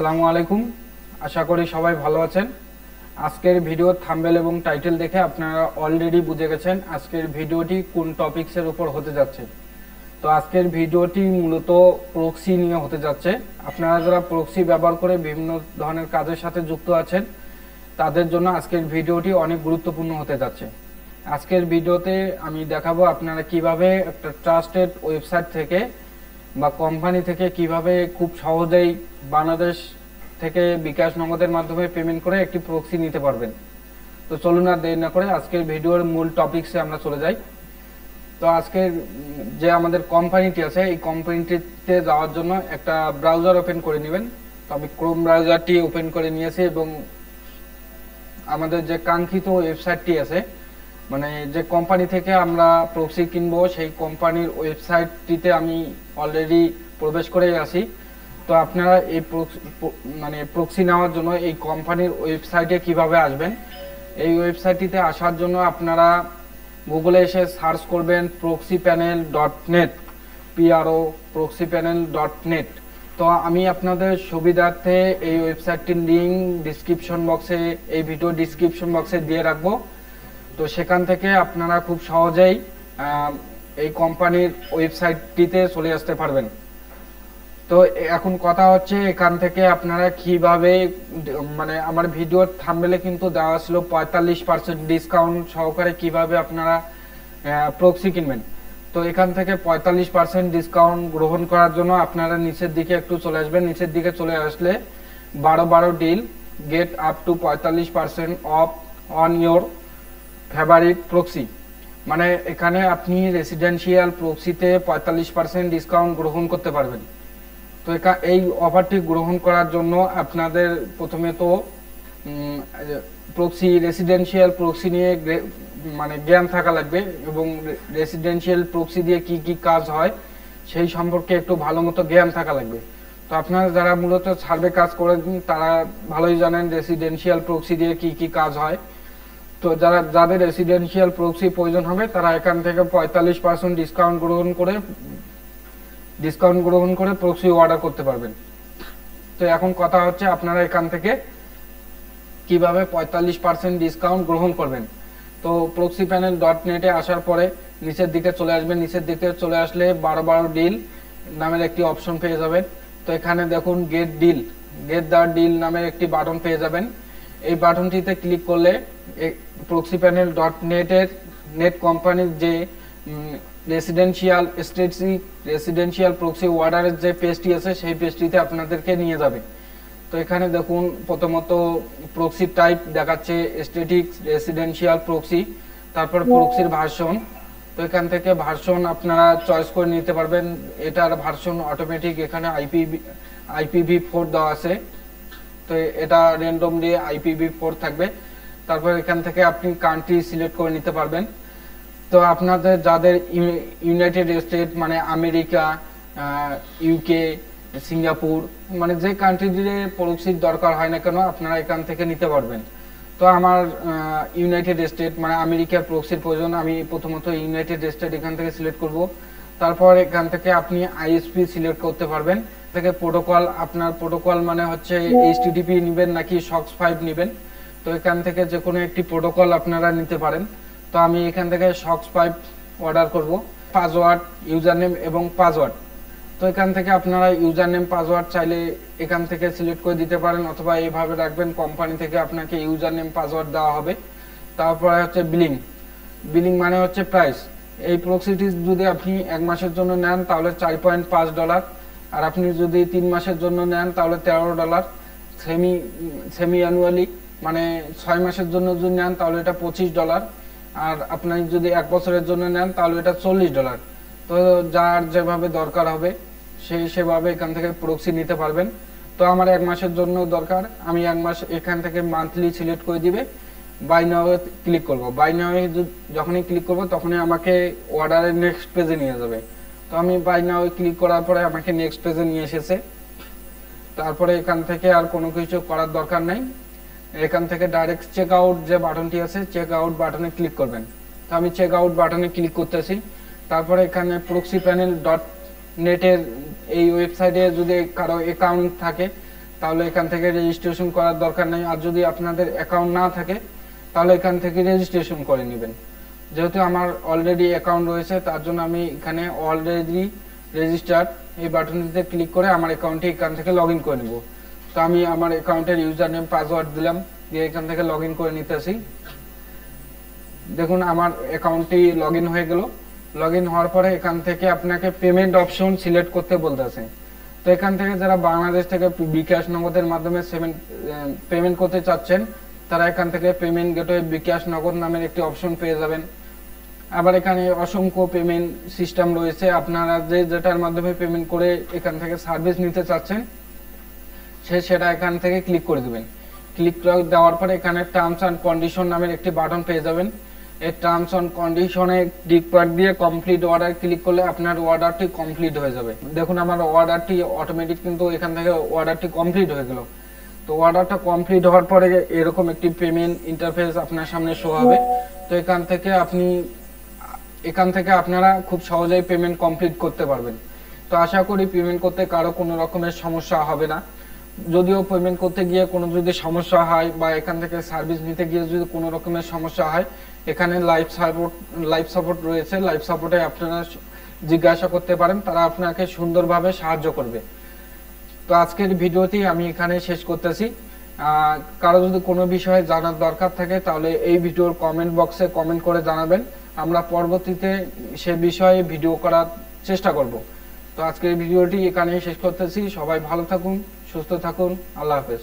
আসসালামু আলাইকুম। আশা করি সবাই ভালো আছেন। আজকের ভিডিওর থাম্বনেল এবং টাইটেল দেখে আপনারা অলরেডি বুঝে গেছেন আজকের ভিডিওটি কোন টপিকসের উপর হতে যাচ্ছে। তো আজকের ভিডিওটি মূলত প্রক্সি নিয়ে হতে যাচ্ছে। আপনারা যারা প্রক্সি ব্যবহার করে বিভিন্ন ধরনের কাজের সাথে যুক্ত আছেন তাদের জন্য আজকের ভিডিওটি অনেক গুরুত্বপূর্ণ হতে যাচ্ছে। আজকের ভিডিওতে আমি দেখাবো আপনারা কিভাবে একটা ট্রাস্টেড ওয়েবসাইট থেকে বা কোম্পানি থেকে কিভাবে খুব সহজেই বাংলাদেশ থেকে বিকাশ নগদের মাধ্যমে পেমেন্ট করে একটি প্রক্সি নিতে পারবেন। তো চলুন আর দেরি না করে আজকের ভিডিওর মূল টপিকসে আমরা চলে যাই। তো আজকের যে আমাদের কোম্পানিটি আছে এই কোম্পানিটিতে যাওয়ার জন্য একটা ব্রাউজার ওপেন করে নেবেন। তো আমি ক্রোম ব্রাউজারটি ওপেন করে নিয়েছি এবং আমাদের যে কাঙ্ক্ষিত ওয়েবসাইটটি আছে মানে যে কোম্পানি থেকে আমরা প্রক্সি কিনবো সেই কোম্পানির ওয়েবসাইটটিতে আমি অলরেডি প্রবেশ করে আছি। তো আপনারা এই প্রক্সি নেওয়ার জন্য এই কোম্পানির ওয়েবসাইটে কিভাবে আসবেন, এই ওয়েবসাইটটিতে আসার জন্য আপনারা গুগলে এসে সার্চ করবেন proxypanel.net, proxypanel.net। তো আমি আপনাদের সুবিধার্থে এই ওয়েবসাইটটির লিঙ্ক ডিসক্রিপশন বক্সে, এই ভিডিও ডিসক্রিপশন বক্সে দিয়ে রাখবো। তো সেখান থেকে আপনারা খুব সহজেই এই কোম্পানির ওয়েবসাইটটিতে চলে আসতে পারবেন। তো এখন কথা হচ্ছে এখান থেকে আপনারা কিভাবে মানে আমার ভিডিওর থাম্বনেলে কিন্তু দেওয়া ছিল 45% ডিসকাউন্ট সহকারে কিভাবে আপনারা প্রক্সি কিনবেন। তো এখান থেকে 45% ডিসকাউন্ট গ্রহণ করার জন্য আপনারা নিচের দিকে একটু চলে আসবেন। নিচের দিকে চলে আসলে 12 deal get up to 45% off on your favourite proxy, মানে এখানে আপনি রেসিডেন্সিয়াল প্রক্সিতে 45% ডিসকাউন্ট গ্রহণ করতে পারবেন। তো এই অফারটি গ্রহণ করার জন্য আপনাদের প্রথমে তো প্রক্সি রেসিডেন্সিয়াল প্রক্সি নিয়ে মানে জ্ঞান থাকা লাগবে এবং রেসিডেন্সিয়াল প্রক্সি দিয়ে কি কি কাজ হয় সেই সম্পর্কে একটু ভালো মতো জ্ঞান থাকা লাগবে। তো আপনারা যারা মূলত সার্ভে কাজ করেন তারা ভালোই জানেন রেসিডেন্সিয়াল প্রক্সি দিয়ে কি কি কাজ হয়। তো যাদের রেসিডেন্সিয়াল প্রক্সি প্রয়োজন হবে তারা এখান থেকে 45% ডিসকাউন্ট গ্রহণ করে প্রক্সি অর্ডার করতে পারবেন। তো এখন কথা হচ্ছে আপনারা এখান থেকে কিভাবে 45% ডিসকাউন্ট গ্রহণ করবেন। তো proxypanel.net এ আসার পরে নিচের দিকে চলে আসবেন। নিচের দিকে চলে আসলে 12 ডিল নামের একটি অপশন পেয়ে যাবেন। তো এখানে দেখুন গেট দ্য ডিল নামের একটি বাটন পেয়ে যাবেন। এই বাটনটিতে ক্লিক করলে proxypanel.net এর নেট কোম্পানির যে রেসিডেন্সিয়াল প্রক্সি অর্ডারের যে পেজটি আছে সেই পেজটিতে আপনাদেরকে নিয়ে যাবে। তো এখানে দেখুন প্রথমত প্রক্সি টাইপ দেখাচ্ছে স্ট্যাটিক রেসিডেন্সিয়াল প্রক্সি, তারপর প্রক্সির ভার্সন। তো এখান থেকে ভার্সন আপনারা চয়েস করে নিতে পারবেন। এটার ভার্সন অটোমেটিক এখানে IPv4 দেওয়া আছে। তো এটা র্যান্ডমলি IPv4 থাকবে। তারপর এখান থেকে আপনি কান্ট্রি সিলেক্ট করে নিতে পারবেন। তো আপনাদের যাদের ইউনাইটেড স্টেট মানে আমেরিকা, ইউকে, সিঙ্গাপুর মানে যে কান্ট্রিতে প্রক্সির দরকার হয় না কেন আপনারা এখান থেকে নিতে পারবেন। তো আমার ইউনাইটেড স্টেট মানে আমেরিকার প্রক্সির প্রয়োজন, আমি প্রথমত ইউনাইটেড স্টেট এখান থেকে সিলেক্ট করব। তারপর এখান থেকে আপনি ISP সিলেক্ট করতে পারবেন। থেকে প্রোটোকল, আপনার প্রোটোকল মানে হচ্ছে HTTP নেবেন নাকি SOX5 নেবেন। তো এখান থেকে যে কোনো একটি প্রোটোকল আপনারা নিতে পারেন। তো আমি এখান থেকে SOX5 অর্ডার করব। পাসওয়ার্ড, ইউজার নেম এবং পাসওয়ার্ড। তো এখান থেকে আপনারা ইউজার নেম পাসওয়ার্ড চাইলে এখান থেকে সিলেক্ট করে দিতে পারেন অথবা এইভাবে রাখবেন কোম্পানি থেকে আপনাকে ইউজার নেম পাসওয়ার্ড দেওয়া হবে। তারপরে হচ্ছে বিলিং মানে হচ্ছে প্রাইস। এই প্রক্সিটি যদি আপনি 1 মাসের জন্য নেন তাহলে $4.5, আর আপনি যদি 3 মাসের জন্য নেন তাহলে $13। সেমি অ্যানুয়ালি মানে 6 মাসের জন্য যদি নেন তাহলে এটা $25, আর আপনি যদি 1 বছরের জন্য নেন তাহলে এটা $40। তো যার যেভাবে দরকার হবে সেভাবে এখান থেকে প্রক্সি নিতে পারবেন। তো আমার 1 মাসের জন্য দরকার, আমি 1 মাস এখান থেকে মান্থলি সিলেক্ট করে দিবে। বাই নাও ক্লিক করব। বাই নাও যখনই ক্লিক করব তখনই আমাকে অর্ডারের নেক্সট পেজে নিয়ে যাবে। তো আমি বাই নাও ক্লিক করার পরে আমাকে নেক্সট পেজে নিয়ে এসেছে। তারপরে এখান থেকে আর কোনো কিছু করার দরকার নাই। এখান থেকে ডাইরেক্ট চেক আউট যে বাটনটি আছে চেক আউট বাটনে ক্লিক করবেন। তো আমি চেক আউট বাটনে ক্লিক করতেছি। তারপরে এখানে proxypanel.net এর এই ওয়েবসাইটে যদি কারো অ্যাকাউন্ট থাকে তাহলে এখান থেকে রেজিস্ট্রেশন করার দরকার নেই। আর যদি আপনাদের অ্যাকাউন্ট না থাকে তাহলে এখান থেকে রেজিস্ট্রেশন করে নেবেন। যেহেতু আমার অলরেডি অ্যাকাউন্ট রয়েছে তার জন্য আমি এখানে অলরেডি রেজিস্টার্ড এই বাটনটিতে ক্লিক করে আমার অ্যাকাউন্টে এখান থেকে লগ ইন করে নেব। তো আমি আমার অ্যাকাউন্টের ইউজার নেম পাসওয়ার্ড দিলাম, দিয়ে এখান থেকে লগ ইন করে নিতেছি। দেখুন আমার অ্যাকাউন্টটি লগ ইন হয়ে গেল। লগ ইন হওয়ার পরে এখান থেকে আপনাকে পেমেন্ট অপশন সিলেক্ট করতে বলতেছে। তো এখান থেকে যারা বাংলাদেশ থেকে বিকাশ নগদের মাধ্যমে পেমেন্ট করতে চাচ্ছেন তারা এখান থেকে পেমেন্ট গেটওয়ে বিকাশ নগদ নামের একটি অপশন পেয়ে যাবেন। আবার এখানে অসংখ্য পেমেন্ট সিস্টেম রয়েছে, আপনারা যেটার মাধ্যমে পেমেন্ট করে এখান থেকে সার্ভিস নিতে চাচ্ছেন সেটা এখান থেকে ক্লিক করে দেবেন। ক্লিক দেওয়ার পরে এখানে টার্মস অ্যান্ড কন্ডিশন নামের একটি বাটন পেয়ে যাবেন। এই টার্মস অ্যান্ড কন্ডিশনে টিক মার্ক দিয়ে কমপ্লিট অর্ডার ক্লিক করলে আপনার অর্ডারটি কমপ্লিট হয়ে যাবে। দেখুন আমার অর্ডারটি অটোমেটিক কিন্তু এখান থেকে অর্ডারটি কমপ্লিট হয়ে গেল। তো অর্ডারটা কমপ্লিট হওয়ার পরে এরকম একটি পেমেন্ট ইন্টারফেস আপনার সামনে শো হবে। তো এখান থেকে আপনারা খুব সহজেই পেমেন্ট কমপ্লিট করতে পারবেন। তো আশা করি পেমেন্ট করতে কারো কোনো রকমের সমস্যা হবে না। যদিও পেমেন্ট করতে গিয়ে কোনো যদি সমস্যা হয় বা এখান থেকে সার্ভিস নিতে গিয়ে যদি কোনো রকমের সমস্যা হয়, এখানে লাইভ সাপোর্ট রয়েছে। লাইভ সাপোর্টে আপনারা জিজ্ঞাসা করতে পারেন, তারা আপনাকে সুন্দরভাবে সাহায্য করবে। তো আজকের ভিডিওটি আমি এখানে শেষ করতেছি। কারো যদি কোনো বিষয়ে জানার দরকার থাকে তাহলে এই ভিডিওর কমেন্ট বক্সে কমেন্ট করে জানাবেন, আমরা পরবর্তীতে সে বিষয়ে ভিডিও করার চেষ্টা করব। তো আজকের ভিডিওটি এখানেই শেষ করতেছি। সবাই ভালো থাকুন, সুস্থ থাকুন, আল্লাহ হাফেজ।